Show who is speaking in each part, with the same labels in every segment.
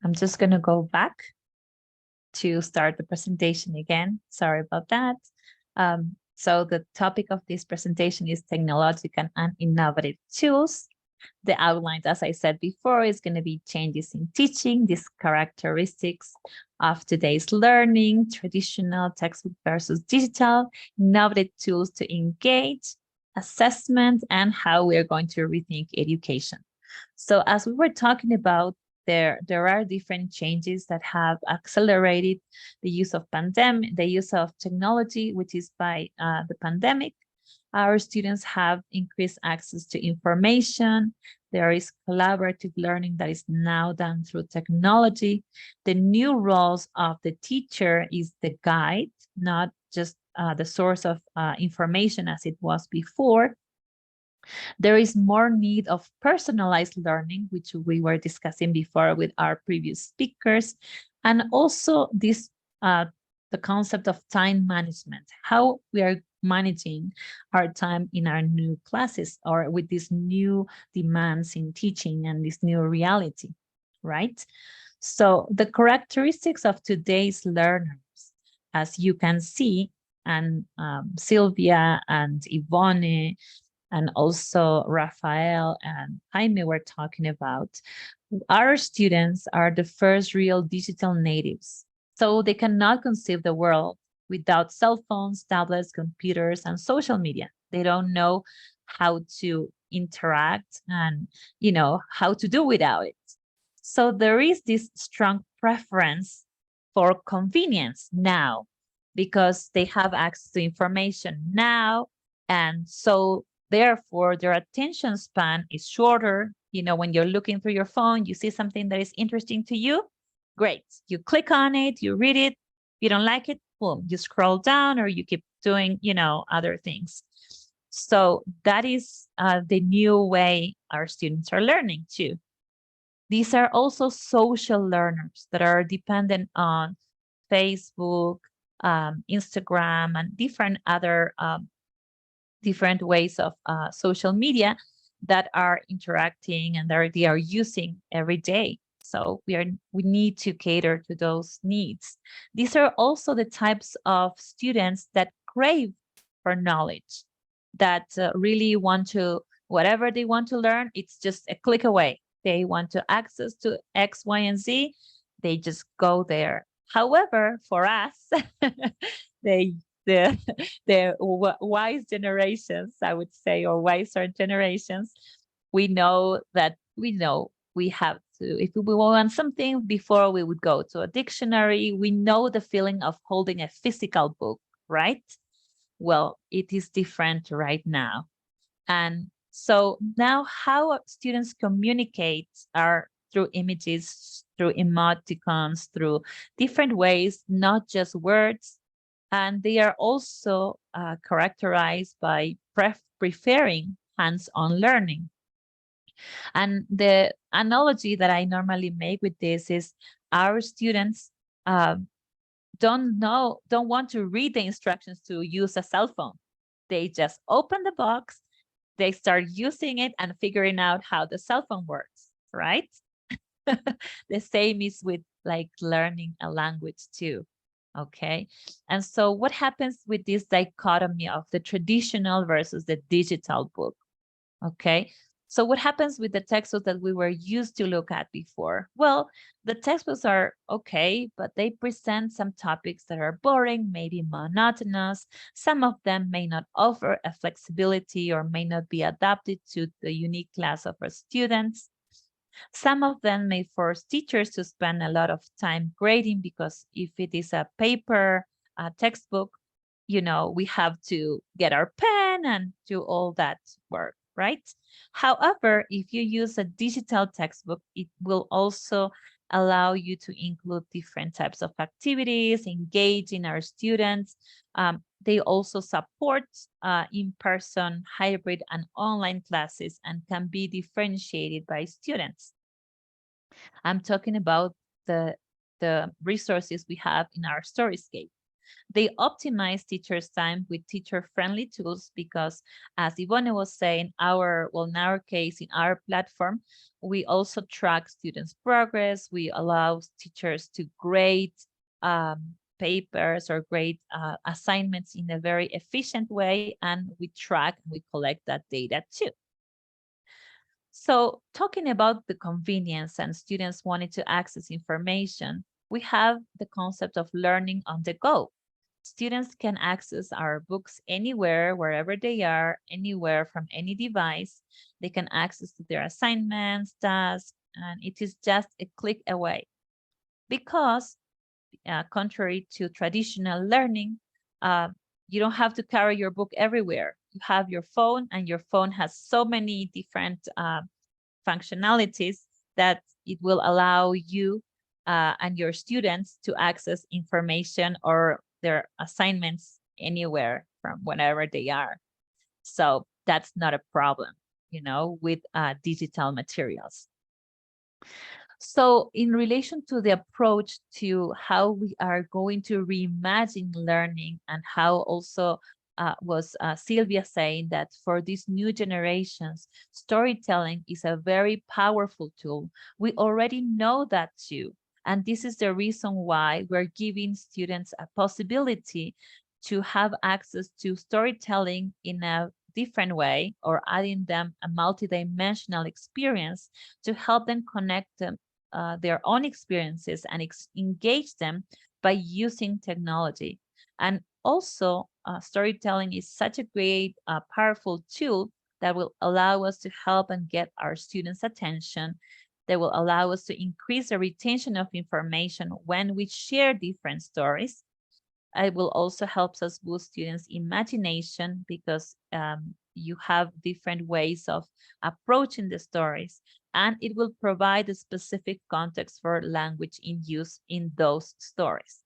Speaker 1: I'm just going to go back to start the presentation again. Sorry about that. So the topic of this presentation is technological and innovative tools. The outlines, as I said before, is going to be changes in teaching, these characteristics of today's learning, traditional textbook versus digital, innovative tools to engage, assessment, and how we are going to rethink education. So as we were talking about, there are different changes that have accelerated the use of technology, which is by the pandemic. Our students have increased access to information. There is collaborative learning that is now done through technology. The new roles of the teacher is the guide, not just the source of information as it was before. There is more need of personalized learning, which we were discussing before with our previous speakers. And also this, the concept of time management, how we are managing our time in our new classes or with these new demands in teaching and this new reality, right? So the characteristics of today's learners, as you can see, and Sylvia and Yvonne, and also Rafael and Jaime were talking about, our students are the first real digital natives. So they cannot conceive the world without cell phones, tablets, computers, and social media. They don't know how to interact and, you know, how to do without it. So there is this strong preference for convenience now because they have access to information now. And so therefore, their attention span is shorter. You know, when you're looking through your phone, you see something that is interesting to you. Great. You click on it, you read it. If you don't like it, boom, you scroll down or you keep doing, you know, other things. So that is the new way our students are learning too. These are also social learners that are dependent on Facebook, Instagram, and different other different ways of social media that are interacting and they are using every day. So we need to cater to those needs. These are also the types of students that crave for knowledge, that really want to, whatever they want to learn, it's just a click away. They want to access to X, Y, and Z. They just go there. However, for us, the wise generations, I would say, or wiser generations, we know we have to, if we want something, before we would go to a dictionary. We know the feeling of holding a physical book, right? Well, it is different right now. And so now how students communicate are through images, through emoticons, through different ways, not just words. And they are also characterized by preferring hands-on learning. And the analogy that I normally make with this is our students don't want to read the instructions to use a cell phone. They just open the box, they start using it and figuring out how the cell phone works, right? The same is with like learning a language too. Okay. And so what happens with this dichotomy of the traditional versus the digital book? Okay. So what happens with the textbooks that we were used to look at before? Well, the textbooks are okay, but they present some topics that are boring, maybe monotonous. Some of them may not offer a flexibility or may not be adapted to the unique class of our students. Some of them may force teachers to spend a lot of time grading because if it is a paper textbook, you know, we have to get our pen and do all that work, right? However, if you use a digital textbook, it will also allow you to include different types of activities, engage in our students. They also support in-person, hybrid, and online classes and can be differentiated by students. I'm talking about the resources we have in our Storyscape. They optimize teachers' time with teacher-friendly tools because, as Ivone was saying, in our case, in our platform, we also track students' progress. We allow teachers to grade papers or grade assignments in a very efficient way, and we track and we collect that data too. So talking about the convenience and students wanting to access information, we have the concept of learning on the go. Students can access our books anywhere, wherever they are, anywhere from any device. They can access their assignments, tasks, and it is just a click away. Because contrary to traditional learning, you don't have to carry your book everywhere. You have your phone, and your phone has so many different functionalities that it will allow you and your students to access information or their assignments anywhere from whenever they are. So that's not a problem, with digital materials. So in relation to the approach to how we are going to reimagine learning, and how also was Sylvia saying that for these new generations, storytelling is a very powerful tool. We already know that too. And this is the reason why we're giving students a possibility to have access to storytelling in a different way, or adding them a multidimensional experience to help them connect them their own experiences and engage them by using technology. And also, storytelling is such a great, powerful tool that will allow us to help and get our students' attention. That will allow us to increase the retention of information when we share different stories. It will also help us boost students' imagination, because you have different ways of approaching the stories, and it will provide a specific context for language in use in those stories.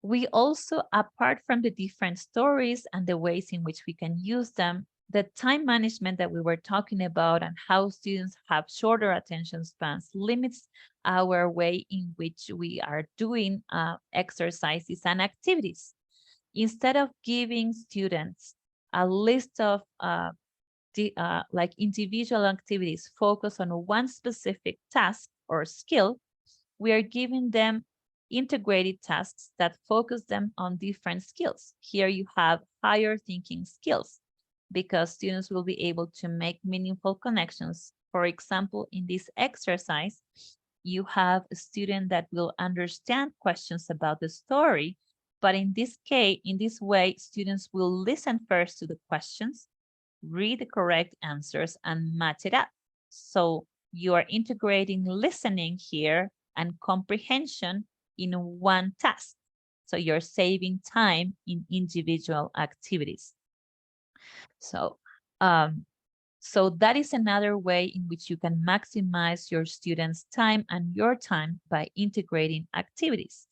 Speaker 1: We also, apart from the different stories and the ways in which we can use them, the time management that we were talking about and how students have shorter attention spans limits our way in which we are doing exercises and activities. Instead of giving students a list of like individual activities focused on one specific task or skill, we are giving them integrated tasks that focus them on different skills. Here you have higher thinking skills, because students will be able to make meaningful connections. For example, in this exercise, you have a student that will understand questions about the story, but in this case, in this way, students will listen first to the questions, read the correct answers, and match it up. So you are integrating listening here and comprehension in one task. So you're saving time in individual activities. So, so that is another way in which you can maximize your students' time and your time by integrating activities.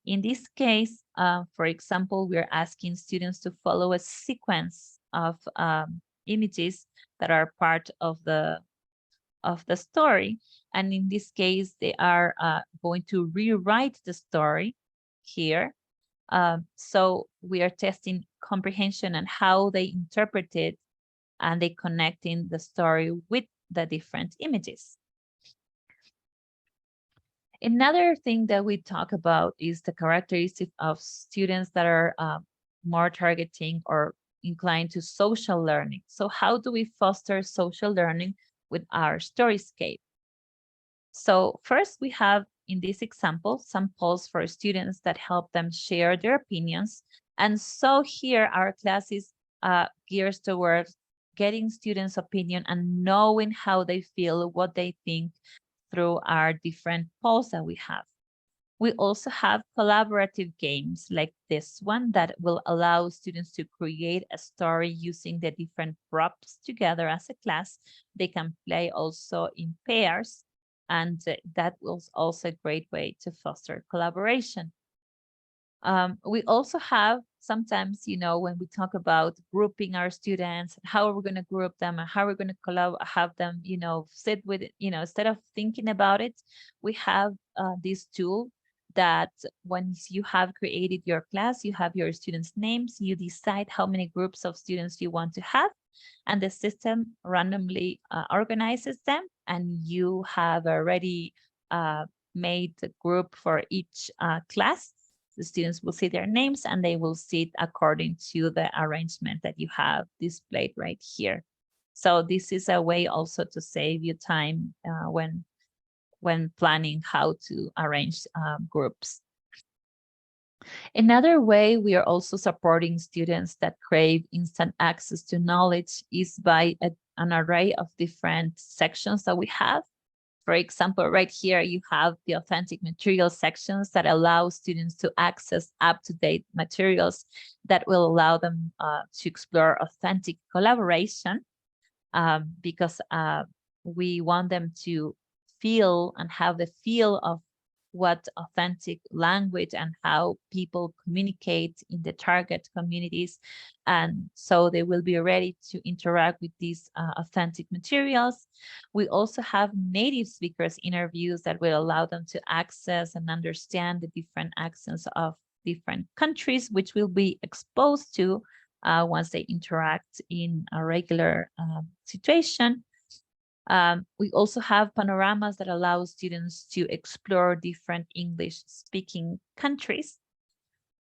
Speaker 1: In this case, for example, we're asking students to follow a sequence of images that are part of the story. And in this case, they are going to rewrite the story here. So we are testing comprehension and how they interpret it, and they connecting the story with the different images. Another thing that we talk about is the characteristics of students that are more targeting or inclined to social learning. So how do we foster social learning with our Storyscape? So first, we have in this example some polls for students that help them share their opinions. And so here our class is geared towards getting students' opinion and knowing how they feel, what they think, through our different polls that we have. We also have collaborative games like this one that will allow students to create a story using the different props together as a class. They can play also in pairs, and that was also a great way to foster collaboration. We also have sometimes, when we talk about grouping our students, how are we going to group them and how are we going to have them, sit with it, instead of thinking about it, we have this tool that once you have created your class, you have your students' names, you decide how many groups of students you want to have, and the system randomly organizes them, and you have already made a group for each class. The students will see their names and they will sit according to the arrangement that you have displayed right here. So this is a way also to save you time when planning how to arrange groups. Another way we are also supporting students that crave instant access to knowledge is by an array of different sections that we have. For example, right here, you have the authentic material sections that allow students to access up-to-date materials that will allow them to explore authentic collaboration, because we want them to feel and have the feel of what authentic language and how people communicate in the target communities. And so they will be ready to interact with these authentic materials. We also have native speakers interviews that will allow them to access and understand the different accents of different countries, which will be exposed to once they interact in a regular situation. We also have panoramas that allow students to explore different English-speaking countries.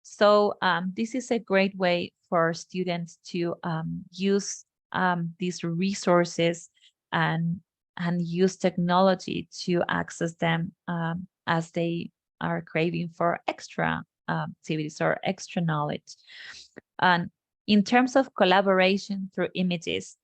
Speaker 1: So this is a great way for students to use these resources and use technology to access them as they are craving for extra activities or extra knowledge. And in terms of collaboration through images,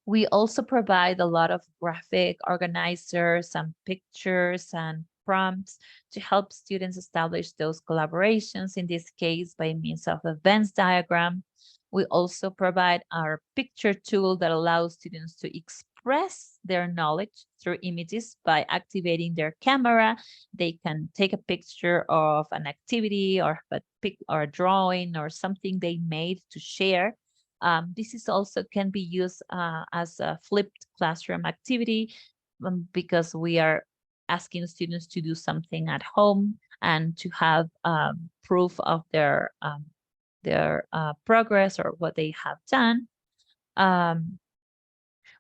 Speaker 1: we also provide a lot of graphic organizers and pictures and prompts to help students establish those collaborations, in this case, by means of a Venn diagram. We also provide our picture tool that allows students to express their knowledge through images by activating their camera. They can take a picture of an activity or a drawing or something they made to share. This is also can be used as a flipped classroom activity because we are asking students to do something at home and to have proof of their progress or what they have done.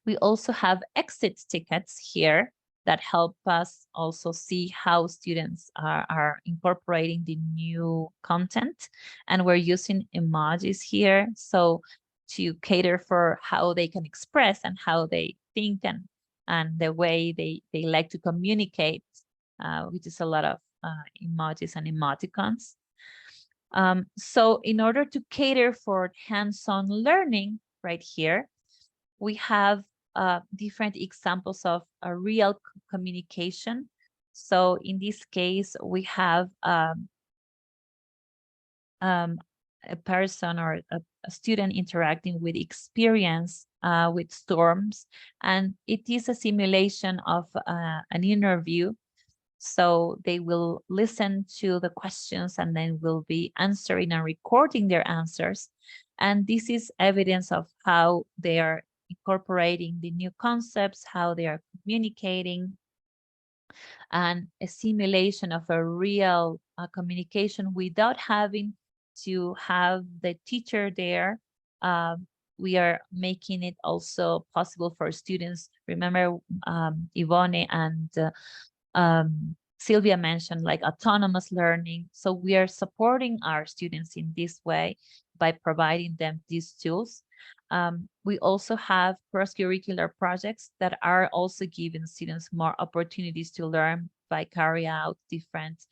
Speaker 1: We also have exit tickets here that help us also see how students are incorporating the new content. And we're using emojis here. So to cater for how they can express and how they think and the way they like to communicate, which is a lot of emojis and emoticons. So in order to cater for hands-on learning right here, we have different examples of a real communication. So in this case, we have a person or a student interacting with experience with storms, and it is a simulation of an interview. So they will listen to the questions and then will be answering and recording their answers. And this is evidence of how they are incorporating the new concepts, how they are communicating, and a simulation of a real communication without having to have the teacher there. We are making it also possible for students. Remember, Ivone and Sylvia mentioned like autonomous learning. So we are supporting our students in this way by providing them these tools. We also have cross-curricular projects that are also giving students more opportunities to learn by carrying out different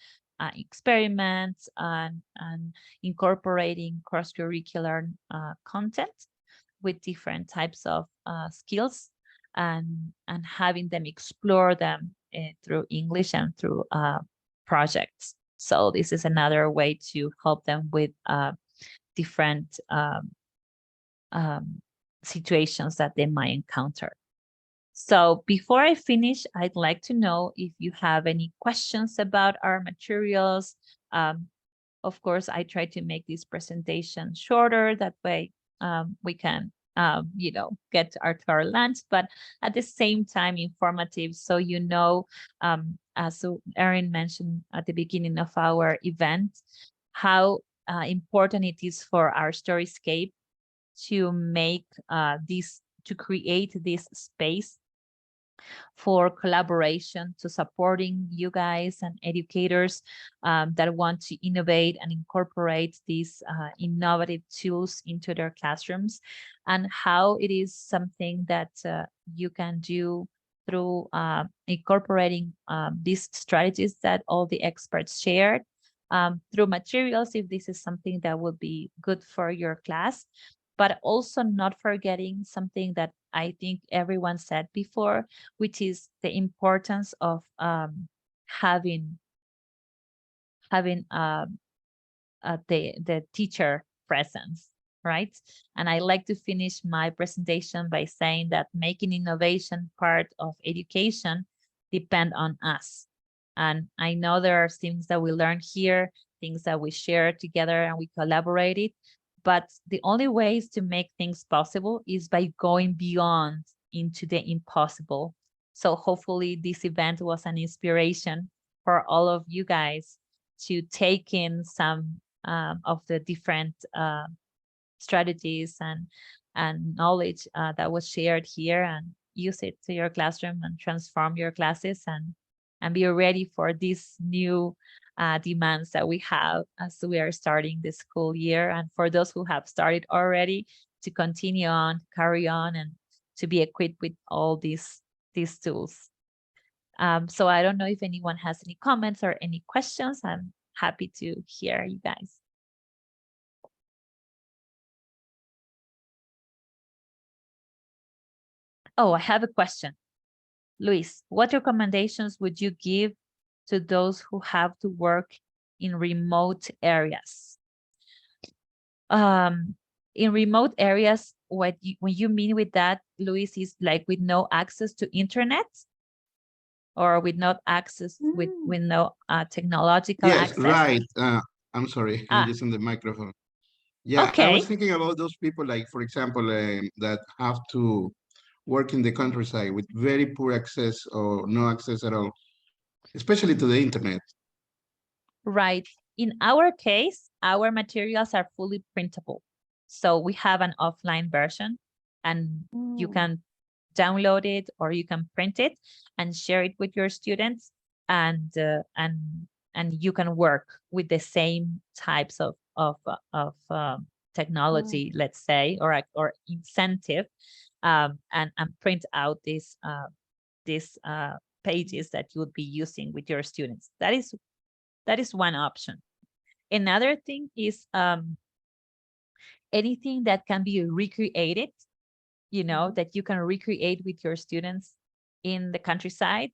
Speaker 1: experiments and incorporating cross-curricular content with different types of skills and having them explore them through English and through projects. So this is another way to help them with different situations that they might encounter. So before I finish, I'd like to know if you have any questions about our materials. Of course, I try to make this presentation shorter. That way we can, get to our lunch, but at the same time informative. So, as Erin mentioned at the beginning of our event, how important it is for our Storyscape to make to create this space for collaboration, to supporting you guys and educators that want to innovate and incorporate these innovative tools into their classrooms, and how it is something that you can do through incorporating these strategies that all the experts shared through materials, if this is something that would be good for your class, but also not forgetting something that I think everyone said before, which is the importance of having the teacher presence, right? And I like to finish my presentation by saying that making innovation part of education depend on us. And I know there are things that we learn here, things that we share together and we collaborated, but the only ways to make things possible is by going beyond into the impossible. So hopefully this event was an inspiration for all of you guys to take in some of the different strategies and knowledge that was shared here, and use it to your classroom and transform your classes and be ready for these new demands that we have as we are starting the school year. And for those who have started already, to continue on, carry on, and to be equipped with all these tools. So I don't know if anyone has any comments or any questions. I'm happy to hear you guys. Oh, I have a question. Luis, what recommendations would you give to those who have to work in remote areas? In remote areas, when you mean with that, Luis, is like with no access to internet, or with no access, with no technological
Speaker 2: Yes,
Speaker 1: access?
Speaker 2: right. I'm sorry, I'm using the microphone. Yeah, I
Speaker 1: Okay.
Speaker 2: was thinking about those people, like, for example, that have to work in the countryside with very poor access or no access at all, especially to the internet.
Speaker 1: Right. In our case, our materials are fully printable. So we have an offline version, and you can download it or you can print it and share it with your students, and you can work with the same types of technology, let's say, or incentive, and print out these pages that you would be using with your students. That is one option. Another thing is anything that can be recreated, that you can recreate with your students in the countryside.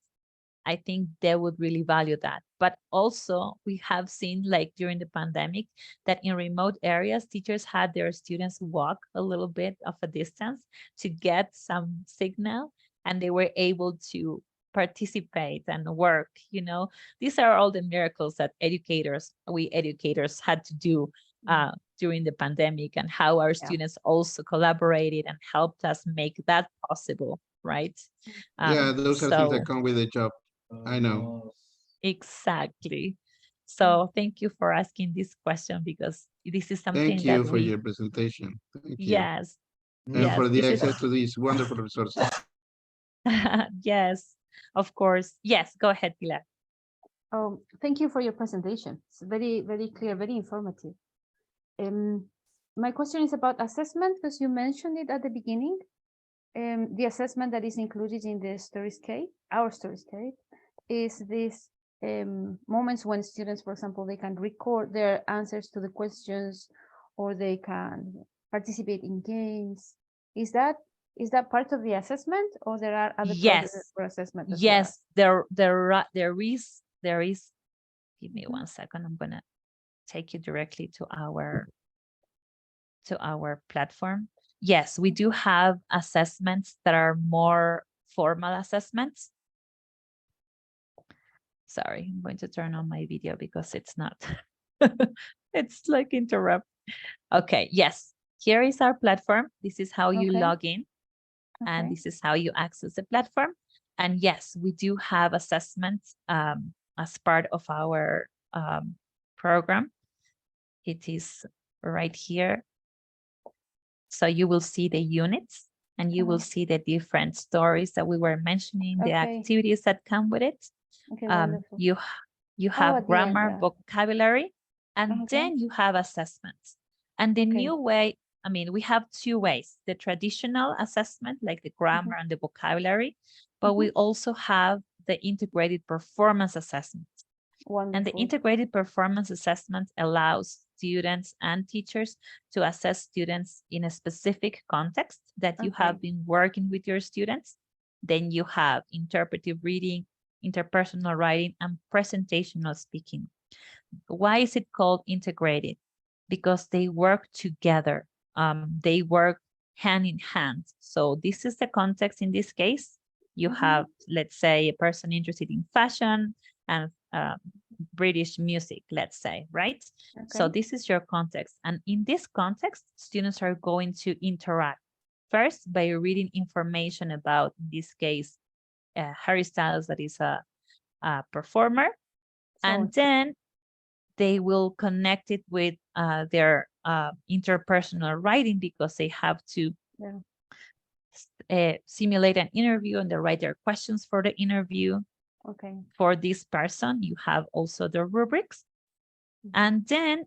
Speaker 1: I think they would really value that. But also we have seen, like during the pandemic, that in remote areas, teachers had their students walk a little bit of a distance to get some signal, and they were able to participate and work. These are all the miracles that we educators had to do during the pandemic, and how our students also collaborated and helped us make that possible, right?
Speaker 2: Yeah, those are things that
Speaker 1: So
Speaker 2: come with the job. I know.
Speaker 1: exactly. So thank you for asking this question, because this is something
Speaker 2: Thank
Speaker 1: that
Speaker 2: you for your presentation. Thank you.
Speaker 1: yes,
Speaker 2: And
Speaker 1: yes,
Speaker 2: for the
Speaker 1: this is,
Speaker 2: access to these wonderful resources.
Speaker 1: yes, of course. Yes, go ahead, Pilar.
Speaker 3: Oh, thank you for your presentation. It's very, very clear, very informative. My question is about assessment, because you mentioned it at the beginning. The assessment that is included in the Storyscape, our Storyscape, is this moments when students, for example, they can record their answers to the questions, or they can participate in games. Is that part of the assessment, or there are other projects for assessment as well?
Speaker 1: Yes, there is. Give me 1 second. I'm gonna take you directly to our platform. Yes, we do have assessments that are more formal assessments. Sorry, I'm going to turn on my video because it's not, it's like interrupt. Okay, yes, here is our platform. This is how you log in, and this is how you access the platform. And yes, we do have assessments as part of our program. It is right here. So you will see the units and you will see the different stories that we were mentioning, the
Speaker 3: Okay.
Speaker 1: activities that come with it.
Speaker 3: Okay, wonderful.
Speaker 1: You
Speaker 3: at
Speaker 1: have
Speaker 3: the end,
Speaker 1: grammar,
Speaker 3: yeah.
Speaker 1: vocabulary, and
Speaker 3: Okay.
Speaker 1: then you have assessments. And the
Speaker 3: Okay.
Speaker 1: new way, I mean, we have two ways, the traditional assessment, like the grammar and the vocabulary, but we also have the integrated performance assessment.
Speaker 3: Wonderful.
Speaker 1: And the integrated performance assessment allows students and teachers to assess students in a specific context that you have been working with your students. Then you have interpretive reading, interpersonal writing, and presentational speaking. Why is it called integrated? Because they work together. They work hand in hand. So this is the context in this case. You have, let's say, a person interested in fashion and British music, let's say, right? So this is your context. And in this context, students are going to interact first by reading information about, in this case, Harry Styles, that is a performer. And then they will connect it with their interpersonal writing because they have to simulate an interview and they write their questions for the interview. For this person, you have also the rubrics. And then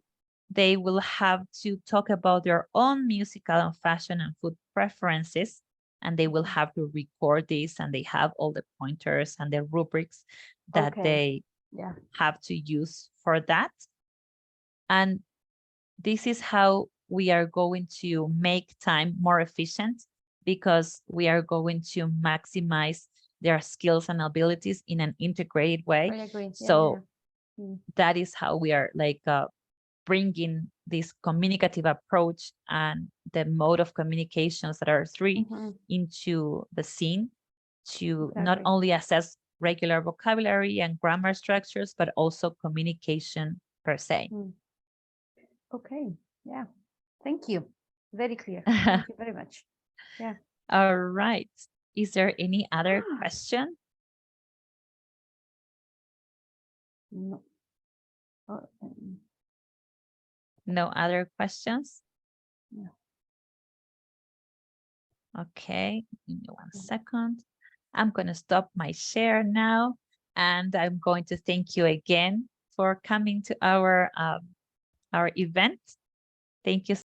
Speaker 1: they will have to talk about their own musical and fashion and food preferences. And they will have to record this, and they have all the pointers and the rubrics that they have to use for that. And this is how we are going to make time more efficient, because we are going to maximize their skills and abilities in an integrated way.
Speaker 3: I agree.
Speaker 1: So that is how we are like bringing this communicative approach and the mode of communications that are three into the scene to not only assess regular vocabulary and grammar structures, but also communication per se.
Speaker 3: Okay, yeah. Thank you. Very clear. Thank you very much. Yeah.
Speaker 1: All right. Is there any other question?
Speaker 3: No.
Speaker 1: No other questions?
Speaker 3: No.
Speaker 1: Okay, give me 1 second. I'm going to stop my share now, and I'm going to thank you again for coming to our event. Thank you